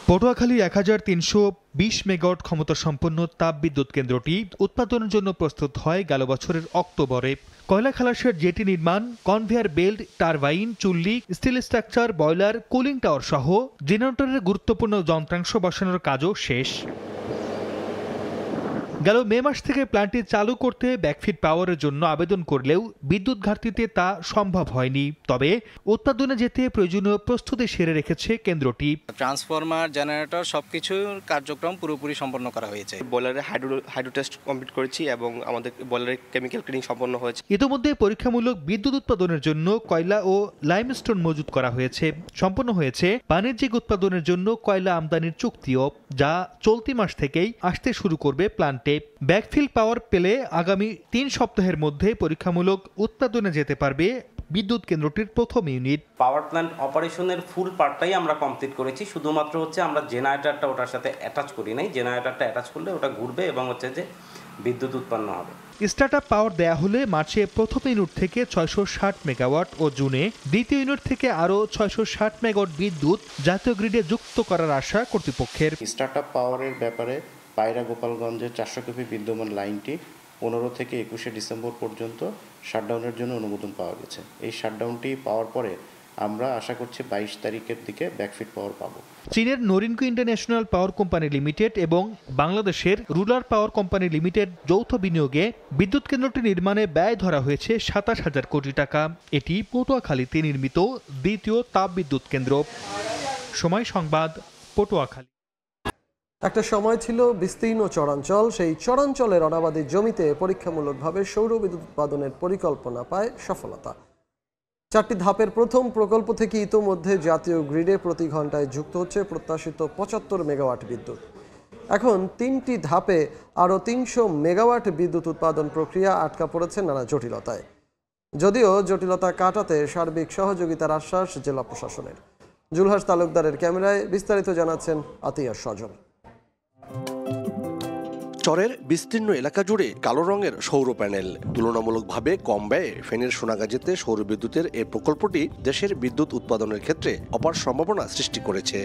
পটুয়াখালী ১৩২০ মেগাওয়াট ক্ষমতা সম্পন্ন তাপ বিদ্যুৎ কেন্দ্রটি উৎপাদনের জন্য প্রস্তুত হয় গেল বছরের অক্টোবরে। কয়লা খালাসের জেটি নির্মাণ, কনভেয়ার বেল্ট, টারবাইন, চুল্লি, steel structure, boiler, cooling tower সহ জেনারেটরের গুরুত্বপূর্ণ যন্ত্রাংশ বসানোর কাজও শেষ। গেল মে মাস থেকে প্ল্যান্টটি চালু করতে ব্যাকফিট পাওয়ারের জন্য আবেদন করলেও বিদ্যুৎ ঘাটতিতে তা সম্ভব হয়নি। তবে উৎপাদনে যেতে প্রয়োজনীয় প্রস্তুতি সেরে রেখেছে কেন্দ্রটি। ট্রান্সফরমার, জেনারেটর সবকিছুর কার্যক্রম পুরোপুরি সম্পন্ন করা হয়েছে। বয়লারের হাইড্রো টেস্ট কমপ্লিট করেছি এবং আমাদের বয়লারের কেমিক্যাল ক্লিনিং সম্পন্ন হয়েছে। ইতিমধ্যে পরীক্ষামূলক বিদ্যুৎ উৎপাদনের জন্য কয়লা ও লাইমস্টোন মজুত করা হয়েছে। সম্পন্ন হয়েছে বাণিজ্যিক উৎপাদনের জন্য কয়লা আমদানির চুক্তিও, যা চলতি মাস থেকেই আসতে শুরু করবে প্ল্যান্টে। ব্যাকফিল পাওয়ার পেলে আগামী ৩ সপ্তাহের মধ্যে পরীক্ষামূলক উৎপাদনে যেতে পারবে বিদ্যুৎ কেন্দ্রটির প্রথম ইউনিট। পাওয়ার প্ল্যান্ট অপারেশনের ফুল পার্টটাই আমরা কমপ্লিট করেছি, শুধুমাত্র হচ্ছে আমরা জেনারেটরটা ওটার সাথে অ্যাটাচ করি নাই। জেনারেটরটা অ্যাটাচ করলে ওটা ঘুরবে এবং হচ্ছে যে বিদ্যুৎ উৎপন্ন হবে। স্টার্টআপ পাওয়ার দেয়া হলে মার্চে প্রথম ইউনিট থেকে ৬৬০ মেগাওয়াট ও জুনে দ্বিতীয় ইউনিট থেকে আরও ৬৬০ মেগাওয়াট বিদ্যুৎ জাতীয় গ্রিডে যুক্ত করার আশা কর্তৃপক্ষের। স্টার্টআপ পাওয়ারের ব্যাপারে পায়রা গোপালগঞ্জের ৪০০ কেভি বিদ্যমান লাইনটি ১৫ থেকে ২১শে ডিসেম্বর পর্যন্ত শাটডাউনের জন্য অনুমোদন পাওয়া গেছে। এই শাটডাউনটি পাওয়ার পরে আমরা আশা করছি ২২ তারিখের দিকে ব্যাকফিট পাওয়ার পাবো। চীনের নরিনকো ইন্টারন্যাশনাল পাওয়ার কোম্পানি লিমিটেড এবং বাংলাদেশের রুরাল পাওয়ার কোম্পানি লিমিটেড যৌথ বিনিয়োগে বিদ্যুৎ কেন্দ্রটি নির্মাণে ব্যয় ধরা হয়েছে ২৭,০০০ কোটি টাকা। এটি পটুয়াখালীতে নির্মিত দ্বিতীয় তাপ বিদ্যুৎ কেন্দ্র। সময় সংবাদ, পটুয়াখালী। একটা সময় ছিল বিস্তীর্ণ চরাঞ্চল। সেই চরাঞ্চলের অনাবাদী জমিতে পরীক্ষামূলকভাবে সৌর বিদ্যুৎ উৎপাদনের পরিকল্পনা পায় সফলতা। ৪টি ধাপের প্রথম প্রকল্প থেকে ইতোমধ্যে জাতীয় গ্রিডে প্রতি ঘন্টায় যুক্ত হচ্ছে প্রত্যাশিত ৭৫ মেগাওয়াট বিদ্যুৎ। এখন ৩টি ধাপে আরও ৩০০ মেগাওয়াট বিদ্যুৎ উৎপাদন প্রক্রিয়া আটকা পড়েছে নানা জটিলতায়। যদিও জটিলতা কাটাতে সার্বিক সহযোগিতার আশ্বাস জেলা প্রশাসনের। জুলহাস তালুকদারের ক্যামেরায় বিস্তারিত জানাচ্ছেন আতিয়া সজল। চরের বিস্তীর্ণ এলাকা জুড়ে কালো রঙের সৌর প্যানেল। তুলনামূলকভাবে কম ব্যয়ে ফেনীর সোনাগাজীতে সৌর বিদ্যুতের এই প্রকল্পটি দেশের বিদ্যুৎ উৎপাদনের ক্ষেত্রে অপার সম্ভাবনা সৃষ্টি করেছে।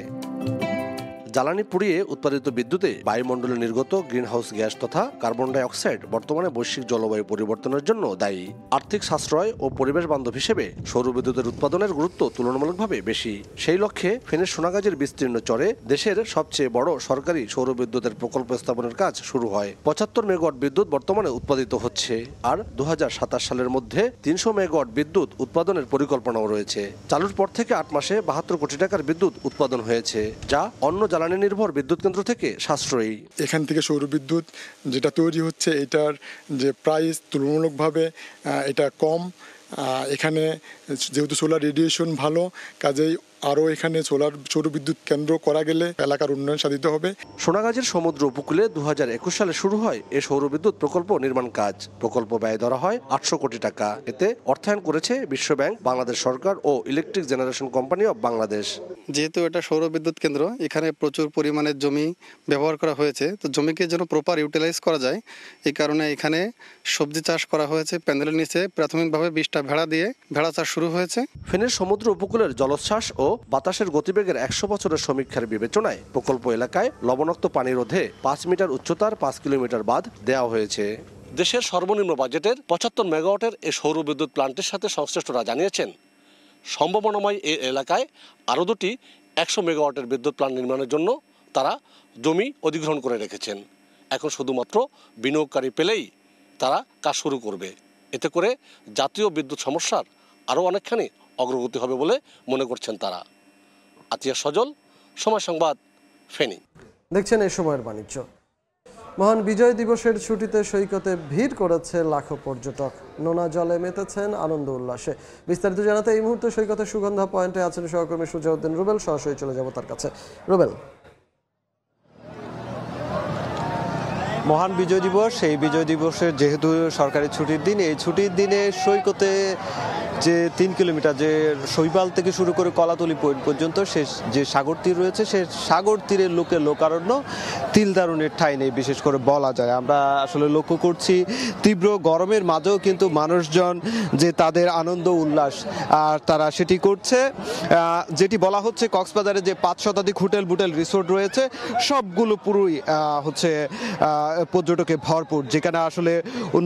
জ্বালানি পুড়িয়ে উৎপাদিত বিদ্যুতে বায়ুমণ্ডলে নির্গত গ্রিনহাউস গ্যাস তথা কার্বন ডাই অক্সাইড বর্তমানে বৈশ্বিক জলবায়ু পরিবর্তনের জন্য দায়ী। আর্থিক সাশ্রয় ও পরিবেশ বান্ধব হিসেবে সৌর বিদ্যুতের উৎপাদনের গুরুত্ব তুলনামূলকভাবে বেশি। সেই লক্ষ্যে ফেনীর সোনাগাজীর বিস্তীর্ণ চরে দেশের সবচেয়ে বড় সরকারি সৌর বিদ্যুতের প্রকল্প স্থাপনের কাজ শুরু হয়। ৭৫ মেগাওয়াট বিদ্যুৎ বর্তমানে উৎপাদিত হচ্ছে, আর ২০২৭ সালের মধ্যে ৩০০ মেগাওয়াট বিদ্যুৎ উৎপাদনের পরিকল্পনাও রয়েছে। চালুর পর থেকে ৮ মাসে ৭২ কোটি টাকার বিদ্যুৎ উৎপাদন হয়েছে, যা অন্য জ্বালানি নির্ভর বিদ্যুৎ কেন্দ্র থেকে সাশ্রয়ী। এখান থেকে সৌর বিদ্যুৎ যেটা তৈরি হচ্ছে এটার যে প্রাইস তুলনামূলকভাবে এটা কম। এখানে যেহেতু সোলার রেডিয়েশন ভালো, কাজেই আরও এখানে সৌর বিদ্যুৎ কেন্দ্র করা গেলে এলাকার উন্নয়ন সাধিত হবে। সোনাগাজীর সমুদ্র উপকূলে 2021 সালে শুরু হয় এ সৌরবিদ্যুৎ প্রকল্প নির্মাণ কাজ। প্রকল্প ব্যয় ধরা হয় 800 কোটি টাকা। এতে অর্থায়ন করেছে বিশ্বব্যাংক, বাংলাদেশ সরকার ও electric generation company of Bangladesh. যেহেতু এটা সৌর বিদ্যুৎ কেন্দ্র, এখানে প্রচুর পরিমাণে জমি ব্যবহার করা হয়েছে, তো জমিকে যেন প্রপার ইউটিলাইজ করা যায় এই কারণে এখানে সবজি চাষ করা হয়েছে। প্যান্ডেলের নিচে প্রাথমিকভাবে 20টা ভেড়া দিয়ে ভেড়া চাষ শুরু হয়েছে। ফেনীর সমুদ্র উপকূলের জলোচ্ছ্বাস ও বাতাসের গতিবেগের 100 বছরের সমীক্ষার বিবেচনায় প্রকল্প এলাকায় লবণাক্ত পানি রোধে 5 মিটার উচ্চতার 5 কিলোমিটার বাঁধ দেওয়া হয়েছে। দেশের সর্বনিম্ন বাজেটের 75 মেগাওয়াটের এই সৌরবিদ্যুৎ প্ল্যান্টের সাথে সংশ্লিষ্টরা জানিয়েছেন, সম্ভাবনাময় এই এলাকায় আরও দুটি 100 মেগাওয়াটের বিদ্যুৎ প্ল্যান্ট নির্মাণের জন্য তারা জমি অধিগ্রহণ করে রেখেছেন। এখন শুধুমাত্র বিনিয়োগকারী পেলেই তারা কাজ শুরু করবে। এতে করে জাতীয় বিদ্যুৎ সমস্যার আরও অনেকখানি অগ্রগতি হবে বলে মনে করছেন তারা। আতিয়া সজল, সময় সংবাদ, ফেনী। দেখছেন এই সময়ের বাণিজ্য। মহান বিজয় দিবসের ছুটিতে সৈকতে ভিড় করেছে লাখো পর্যটক। নোনা জলে মেতেছেন আনন্দ উল্লাসে। বিস্তারিত জানাতে এই মুহূর্তে সৈকতের সুগন্ধা পয়েন্টে আছেন সহকর্মী সুজাউদ্দিন রুবেল। সরাসরি চলে যাব তার কাছে। রুবেল, মহান বিজয় দিবস, এই বিজয় দিবসের যেহেতু সরকারি ছুটির দিন, এই ছুটির দিনে সৈকতে যে 3 কিলোমিটার যে শৈবাল থেকে শুরু করে কলাতলি পয়েন্ট পর্যন্ত যে সাগর তীর রয়েছে, সে সাগর তীরের লোকারণ্য তিলদারুণের ঠাঁই নেই বিশেষ করে বলা যায়। আমরা আসলে লক্ষ্য করছি তীব্র গরমের মাঝেও কিন্তু মানুষজন যে তাদের আনন্দ উল্লাস আর তারা সেটি করছে। যেটি বলা হচ্ছে কক্সবাজারে যে 5 শতাধিক হোটেল বুটেল রিসোর্ট রয়েছে সবগুলো পুরোই হচ্ছে পর্যটকে ভরপুর, যেখানে আসলে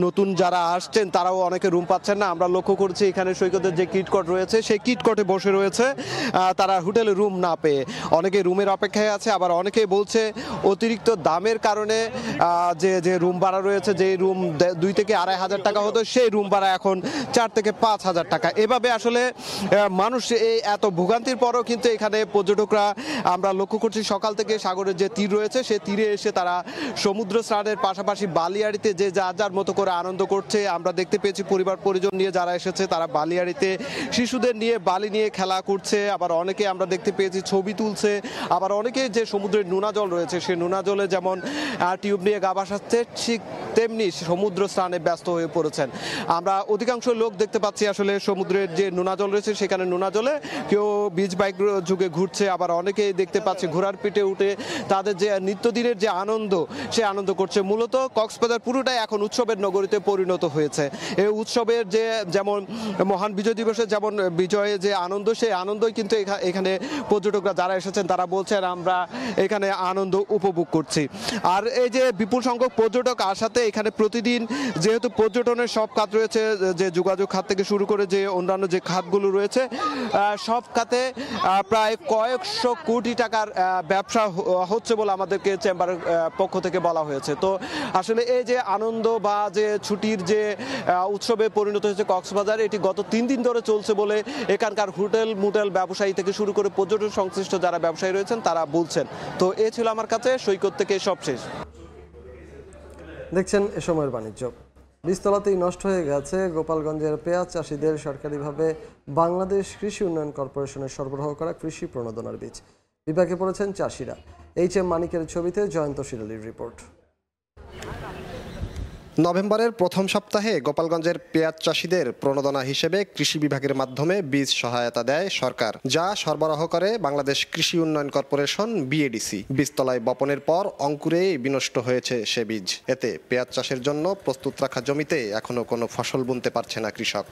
নতুন যারা আসছেন তারাও অনেকে রুম পাচ্ছেন না। আমরা লক্ষ্য করছি এখানে সৈকতের যে কিটকট রয়েছে সেই কিটকটে বসে রয়েছে তারা হোটেলে রুম না পেয়ে, অনেকে রুমের অপেক্ষায় আছে, আবার অনেকে বলছে অতিরিক্ত দামের কারণে যে রুম ভাড়া রয়েছে, যে রুম 2 থেকে 2,500 টাকা হতো সেই রুম ভাড়া এখন 4 থেকে 5,000 টাকা। এভাবে আসলে মানুষ এই এত ভোগান্তির পরও কিন্তু এখানে পর্যটকরা আমরা লক্ষ্য করছি সকাল থেকে সাগরের যে তীর রয়েছে সেই তীরে এসে তারা সমুদ্র স্নানের পাশাপাশি বালিয়াড়িতে যে যার মতো করে আনন্দ করছে। আমরা দেখতে পেয়েছি পরিবার পরিজন নিয়ে যারা এসেছে তারা বালিয়াড়িতে শিশুদের নিয়ে বালি নিয়ে খেলা করছে, আবার অনেকে আমরা দেখতে পেয়েছি ছবি তুলছে, আবার অনেকে যে সমুদ্রের নোনা জল রয়েছে সেই নোনা জলে যেমন টিউব নিয়ে গা ভাসাচ্ছে ঠিক তেমনি সমুদ্র স্নানে ব্যস্ত হয়ে পড়েছেন। আমরা অধিকাংশ লোক দেখতে পাচ্ছি আসলে সমুদ্রের যে নোনা জল রয়েছে সেখানে নোনা জলে কেউ বিচ বাইক যুগে ঘুরছে, আবার অনেকেই দেখতে পাচ্ছি ঘোড়ার পিঠে উঠে তাদের যে নিত্যদিনের যে আনন্দ সে আনন্দ করছে। মূলত কক্সবাজার পুরোটাই এখন উৎসবের নগরীতে পরিণত হয়েছে। এই উৎসবের যে যেমন মহান বিজয় দিবসে যেমন বিজয়ে যে আনন্দ, সেই আনন্দই কিন্তু এখানে পর্যটকরা যারা এসেছেন তারা বলছেন আমরা এখানে আনন্দ উপভোগ করছি। আর এই যে বিপুল সংখ্যক পর্যটক আসাতে এখানে প্রতিদিন যেহেতু পর্যটনের সব খাত রয়েছে, যে যোগাযোগ খাত থেকে শুরু করে যে অন্যান্য যে খাতগুলো রয়েছে সব খাতে প্রায় কয়েকশো কোটি টাকার ব্যবসা হচ্ছে বলে আমাদেরকে চেম্বারের পক্ষ থেকে বলা হয়েছে। তো আসলে এই যে আনন্দ বা যে ছুটির যে উৎসবে পরিণত হয়েছে কক্সবাজার, এটি গত 3 দিন ধরে চলছে বলে এখানকার হোটেল মোটেল ব্যবসায়ী থেকে শুরু করে পর্যটন সংশ্লিষ্ট যারা ব্যবসায়ী রয়েছেন তারা বলছেন। তো এ ছিল আমার কাছে সৈকত থেকে সব শেষ। দেখছেন এ সময়ের বাণিজ্য। বীজতলাতেই নষ্ট হয়ে গেছে গোপালগঞ্জের পেঁয়াজ চাষিদের সরকারিভাবে বাংলাদেশ কৃষি উন্নয়ন কর্পোরেশনের সরবরাহ করা কৃষি প্রণোদনার বীজ। বিপাকে পড়েছেন চাষিরা। এইচ.এম. মানিকের ছবিতে জয়ন্ত শিরালির রিপোর্ট। নভেম্বরের প্রথম সপ্তাহে গোপালগঞ্জের পেঁয়াজ চাষিদের প্রণোদনা হিসেবে কৃষি বিভাগের মাধ্যমে বীজ সহায়তা দেয় সরকার, যা সরবরাহ করে বাংলাদেশ কৃষি উন্নয়ন কর্পোরেশন বিএডিসি। বীজতলায় বপনের পর অঙ্কুরেই বিনষ্ট হয়েছে সে বীজ। এতে পেঁয়াজ চাষের জন্য প্রস্তুত রাখা জমিতে এখনো কোনো ফসল বুনতে পারছে না কৃষক।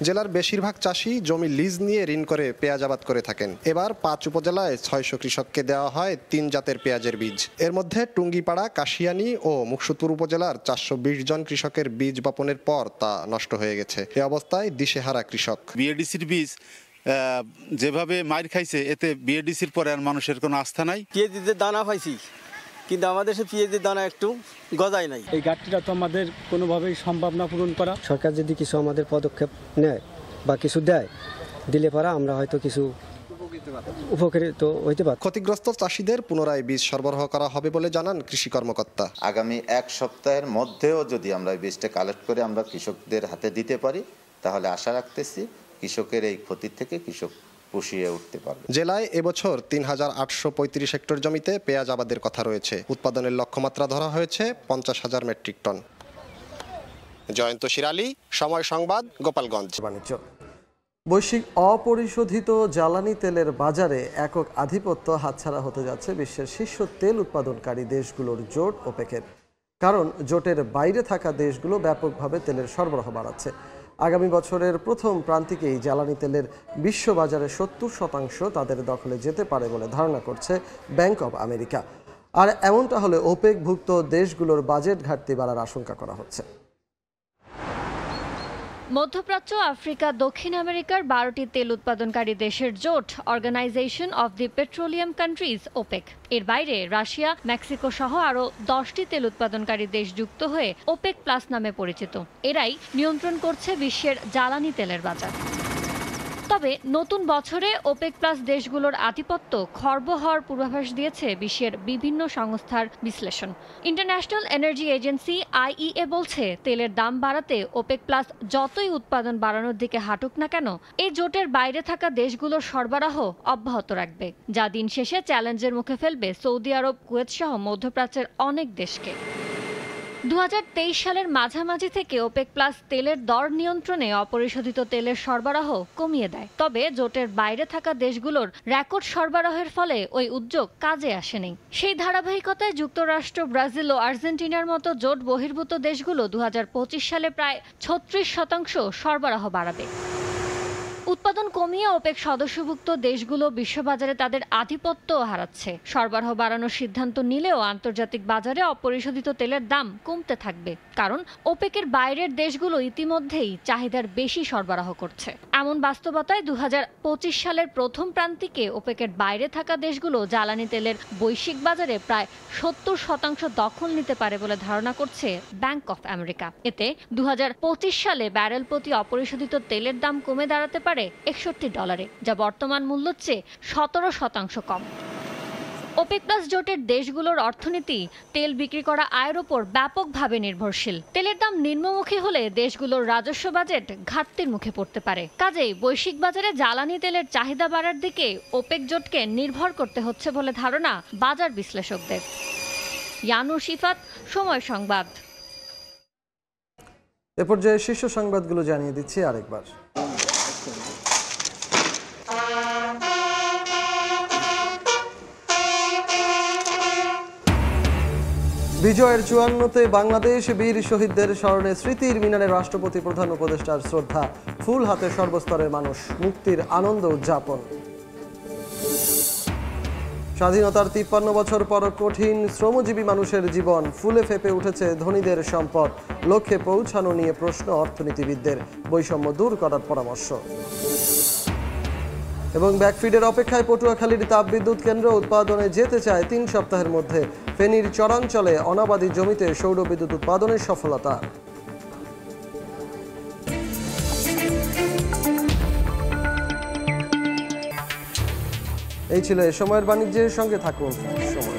জেলার বেশিরভাগ চাষি জমি লিজ নিয়ে ঋণ করে পেঁয়াজ আবাদ করে থাকেন। এবার 5 উপজেলায় 600 কৃষককে দেওয়া হয় 3 জাতের পেঁয়াজের বীজ। এর মধ্যে টুঙ্গিপাড়া, কাশিয়ানী ও মুকসুদপুর উপজেলার 420 জন কৃষকের বীজ বপনের পর তা নষ্ট হয়ে গেছে। এ অবস্থায় দিশেহারা কৃষক। বিএডিসির বীজ যেভাবে মার খাইছে, এতে বিএডিসির পরে আর মানুষের কোনো আস্থা নাই। পেঁয়াজের দানা পাইছি, কিন্তু আমাদের সে পেঁয়াজের দানা একটু গজায় নাই। এই ঘাটতিটা তো আমাদের কোনোভাবেই সম্ভব না পূরণ করা। সরকার যদি কিছু আমাদের পদক্ষেপ নেয় বা কিছু দেয়, দিলে পারা আমরা হয়তো কিছু উপকৃত হইতে পারি। ক্ষতিগ্রস্ত চাষিদের পুনরায় বীজ সরবরাহ করা হবে বলে জানান কৃষি কর্মকর্তা। আগামী 1 সপ্তাহের মধ্যেও যদি আমরা বীজটা কালেক্ট করে আমরা কৃষকদের হাতে দিতে পারি, তাহলে আশা রাখতেছি কৃষকের এই ক্ষতি থেকে কৃষক পুষিয়ে উঠতে পারবে। জেলায় এবছর ৩,৮৩৫ হেক্টর জমিতে পেঁয়াজ আবাদের কথা রয়েছে। উৎপাদনের লক্ষ্যমাত্রা ধরা হয়েছে ৫০,০০০ মেট্রিক টন। জয়ন্ত শিরালি, সময় সংবাদ, গোপালগঞ্জ। বাণিজ্য। বৈশ্বিক অপরিশোধিত জ্বালানি তেলের বাজারে একক আধিপত্য হাতছাড়া হতে যাচ্ছে বিশ্বের শীর্ষ তেল উৎপাদনকারী দেশগুলোর জোট ওপেকের। কারণ জোটের বাইরে থাকা দেশগুলো ব্যাপকভাবে তেলের সরবরাহ বাড়াচ্ছে। আগামী বছরের প্রথম প্রান্তিকেই জ্বালানি তেলের বিশ্ববাজারে ৭০% তাদের দখলে যেতে পারে বলে ধারণা করছে ব্যাংক অব আমেরিকা। আর এমনটা হলে ওপেকভুক্ত দেশগুলোর বাজেট ঘাটতি বাড়ার আশঙ্কা করা হচ্ছে। মধ্যপ্রাচ্য, আফ্রিকা, দক্ষিণ আমেরিকার 12টি তেল উৎপাদনকারী দেশের জোট organisation of the petroleum countries OPEC. এর বাইরে রাশিয়া, মেক্সিকো সহ আরও 10টি তেল উৎপাদনকারী দেশ যুক্ত হয়ে ওপেক প্লাস নামে পরিচিত। এরাই নিয়ন্ত্রণ করছে বিশ্বের জ্বালানি তেলের বাজার। তবে নতুন বছরে ওপেক প্লাস দেশগুলোর আধিপত্য খর্ব হওয়ার পূর্বাভাস দিয়েছে বিশ্বের বিভিন্ন সংস্থার বিশ্লেষণ। ইন্টারন্যাশনাল এনার্জি এজেন্সি IEA বলছে, তেলের দাম বাড়াতে ওপেক প্লাস যতই উৎপাদন বাড়ানোর দিকে হাঁটুক না কেন, এই জোটের বাইরে থাকা দেশগুলোর সরবরাহ অব্যাহত রাখবে, যা দিন শেষে চ্যালেঞ্জের মুখে ফেলবে সৌদি আরব, কুয়েত সহ মধ্যপ্রাচ্যের অনেক দেশকে। 2023 সালের মাঝামাঝি থেকে ওপেক প্লাস তেলের দর নিয়ন্ত্রণে অপরিশোধিত তেলের সরবরাহ কমিয়ে দেয়। তবে জোটের বাইরে থাকা দেশগুলোর রেকর্ড সরবরাহের ফলে ওই উদ্যোগ কাজে আসেনি। সেই ধারাবাহিকতায় যুক্তরাষ্ট্র, ব্রাজিল ও আর্জেন্টিনার মতো জোট বহির্ভূত দেশগুলো 2025 সালে প্রায় 36% সরবরাহ বাড়াবে। উৎপাদন কমিয়ে ওপেক সদস্যভুক্ত দেশগুলো বিশ্ববাজারে তাদের আধিপত্য হারাচ্ছে। সরবরাহ বাড়ানোর সিদ্ধান্ত নিলেও আন্তর্জাতিক বাজারে অপরিশোধিত তেলের দাম কমতে থাকবে, কারণ ওপেকের বাইরের দেশগুলো ইতিমধ্যেই চাহিদার বেশি সরবরাহ করছে। এমন বাস্তবতায় 2025 সালের প্রথম প্রান্তিকে ওপেকের বাইরে থাকা দেশগুলো জ্বালানি তেলের বৈশ্বিক বাজারে প্রায় 70% দখল নিতে পারে বলে ধারণা করছে ব্যাংক অফ আমেরিকা। এতে 2025 সালে ব্যারেল প্রতি অপরিশোধিত তেলের দাম কমে দাঁড়াতে পারে $61, যা বর্তমান মূল্যের চেয়ে 17% কম। ওপেক প্লাস জোটের দেশগুলোর অর্থনীতি তেল বিক্রি করা আয়ের ওপর ব্যাপকভাবে নির্ভরশীল। তেলের দাম নিম্নমুখী হলে দেশগুলোর রাজস্ব বাজেট ঘাটতির মুখে পড়তে পারে। কাজেই বৈশ্বিক বাজারে জ্বালানি তেলের চাহিদা বাড়ার দিকে ওপেক জোটকে নির্ভর করতে হচ্ছে বলে ধারণা বাজার বিশ্লেষকদের। ইয়ানুর শিফাত, সময় সংবাদ। এ পর্যায়ে শীর্ষ সংবাদগুলো জানিয়ে দিচ্ছি আরেকবার। বিজয়ের 54তে বাংলাদেশ, বীর শহীদদের স্মরণে স্মৃতির মিনারে রাষ্ট্রপতি, প্রধান উপদেষ্টার শ্রদ্ধা, ফুল হাতে সর্বস্তরের মানুষ, মুক্তির আনন্দ উদযাপন। স্বাধীনতার 53 বছর পর কঠিন শ্রমজীবী মানুষের জীবন, ফুলে ফেপে উঠেছে ধনীদের সম্পদ, লক্ষ্যে পৌঁছানো নিয়ে প্রশ্ন অর্থনীতিবিদদের, বৈষম্য দূর করার পরামর্শ। এবং ব্যাকফিডের অপেক্ষায় পটুয়াখালীর তাপবিদ্যুৎ কেন্দ্র উৎপাদনে যেতে চায় 3 সপ্তাহের মধ্যে। ফেনীর চরাঞ্চলে অনাবাদী জমিতে সৌর বিদ্যুৎ উৎপাদনের সফলতা। এই ছিল এ সময়ের বাণিজ্যের সঙ্গে থাকুন সময়।